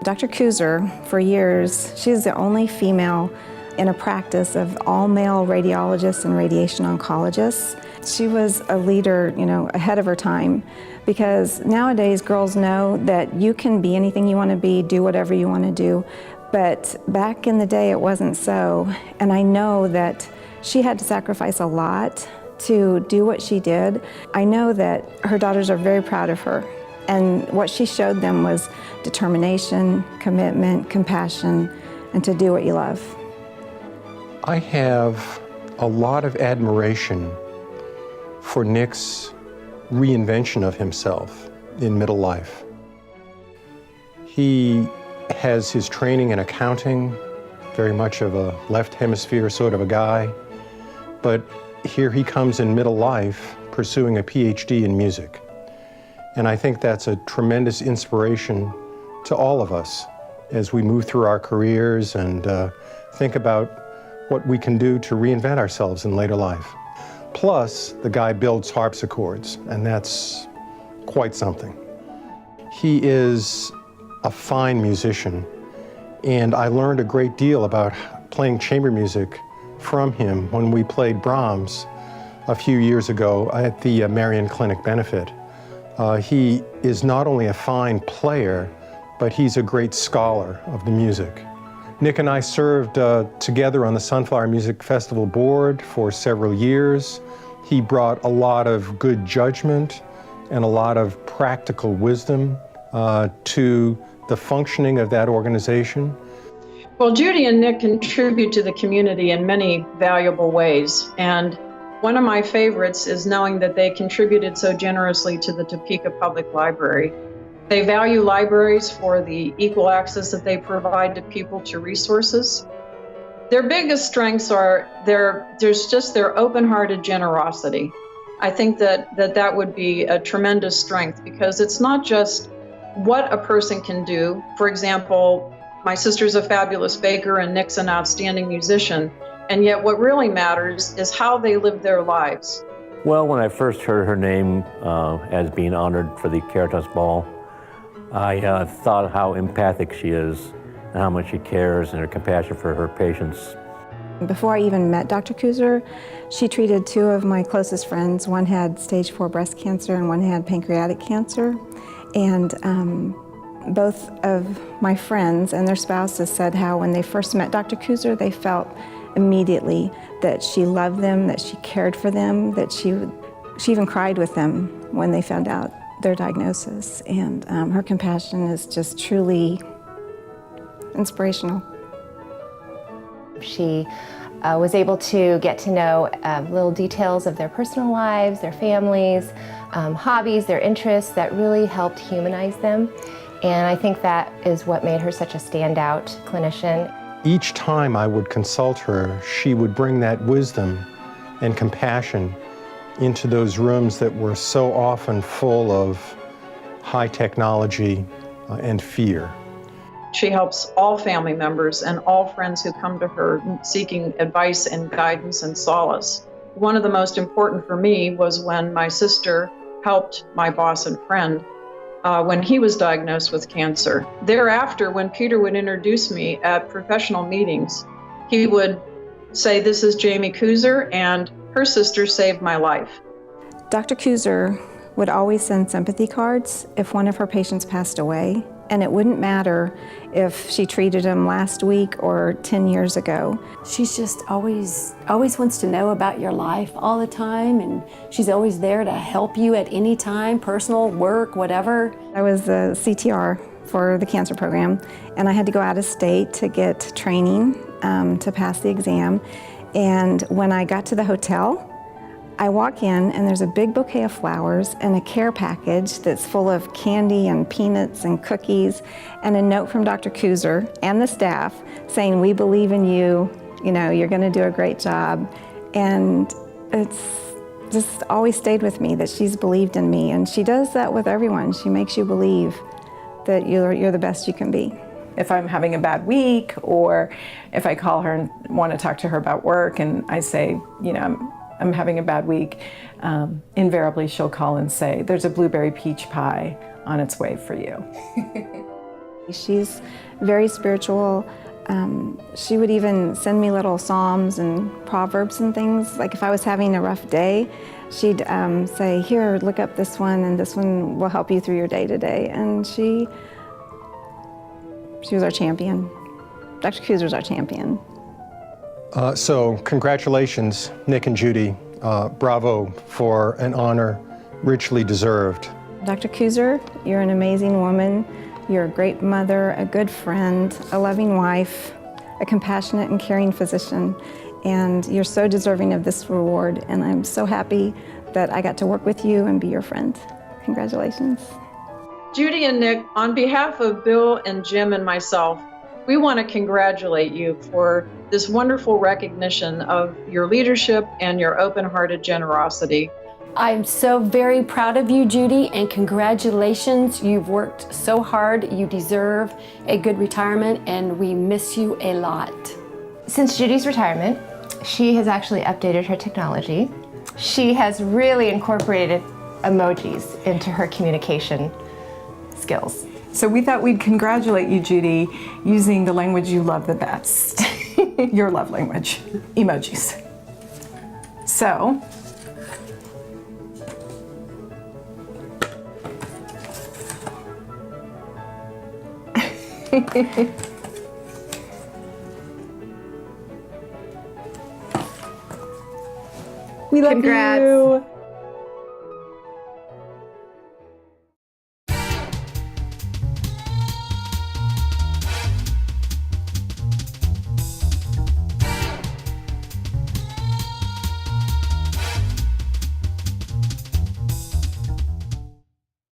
Dr. Kooser, for years, she's the only female in a practice of all male radiologists and radiation oncologists. She was a leader, ahead of her time, because nowadays girls know that you can be anything you want to be, do whatever you want to do. But back in the day, it wasn't so. And I know that she had to sacrifice a lot to do what she did. I know that her daughters are very proud of her. And what she showed them was determination, commitment, compassion, and to do what you love. I have a lot of admiration for Nick's reinvention of himself in middle life. He has his training in accounting, very much of a left hemisphere sort of a guy, but here he comes in middle life pursuing a PhD in music. And I think that's a tremendous inspiration to all of us as we move through our careers and think about what we can do to reinvent ourselves in later life. Plus, the guy builds harpsichords, and that's quite something. He is a fine musician, and I learned a great deal about playing chamber music from him when we played Brahms a few years ago at the Marion Clinic benefit. He is not only a fine player, but he's a great scholar of the music. Nick and I served together on the Sunflower Music Festival board for several years. He brought a lot of good judgment and a lot of practical wisdom to the functioning of that organization. Well, Judy and Nick contribute to the community in many valuable ways, and one of my favorites is knowing that they contributed so generously to the Topeka Public Library. They value libraries for the equal access that they provide to people to resources. Their biggest strengths are there's just their open-hearted generosity. I think that would be a tremendous strength, because it's not just what a person can do. For example, my sister's a fabulous baker and Nick's an outstanding musician. And yet what really matters is how they live their lives. Well, when I first heard her name as being honored for the Caritas Ball, I thought how empathic she is and how much she cares and her compassion for her patients. Before I even met Dr. Kooser, she treated two of my closest friends. One had stage 4 breast cancer and one had pancreatic cancer. And both of my friends and their spouses said how when they first met Dr. Kooser, they felt immediately that she loved them, that she cared for them, that she even cried with them when they found out their diagnosis. And her compassion is just truly inspirational. She was able to get to know little details of their personal lives, their families, hobbies, their interests that really helped humanize them. And I think that is what made her such a standout clinician. Each time I would consult her, she would bring that wisdom and compassion into those rooms that were so often full of high technology and fear. She helps all family members and all friends who come to her seeking advice and guidance and solace. One of the most important for me was when my sister helped my boss and friend when he was diagnosed with cancer. Thereafter, when Peter would introduce me at professional meetings, he would say, "This is Jamie Kooser, and her sister saved my life." Dr. Kooser would always send sympathy cards if one of her patients passed away, and it wouldn't matter if she treated him last week or 10 years ago. She's just always wants to know about your life all the time, and she's always there to help you at any time, personal, work, whatever. I was the CTR for the cancer program, and I had to go out of state to get training to pass the exam. And when I got to the hotel, I walk in and there's a big bouquet of flowers and a care package that's full of candy and peanuts and cookies and a note from Dr. Kooser and the staff saying, "We believe in you, you're gonna do a great job." And it's just always stayed with me that she's believed in me, and she does that with everyone. She makes you believe that you're the best you can be. If I'm having a bad week, or if I call her and want to talk to her about work and I say, I'm having a bad week, invariably she'll call and say, "There's a blueberry peach pie on its way for you." She's very spiritual. She would even send me little psalms and proverbs and things. Like if I was having a rough day, she'd say, here, look up this one, and this one will help you through your day today. And she was our champion. Dr. Kooser was our champion. So congratulations, Nick and Judy. Bravo for an honor richly deserved. Dr. Kooser, you're an amazing woman. You're a great mother, a good friend, a loving wife, a compassionate and caring physician, and you're so deserving of this reward, and I'm so happy that I got to work with you and be your friend. Congratulations. Judy and Nick, on behalf of Bill and Jim and myself, we want to congratulate you for this wonderful recognition of your leadership and your open-hearted generosity. I'm so very proud of you, Judy, and congratulations. You've worked so hard. You deserve a good retirement, and we miss you a lot. Since Judy's retirement, she has actually updated her technology. She has really incorporated emojis into her communication skills. So we thought we'd congratulate you, Judy, using the language you love the best. Your love language, emojis. So, we love you.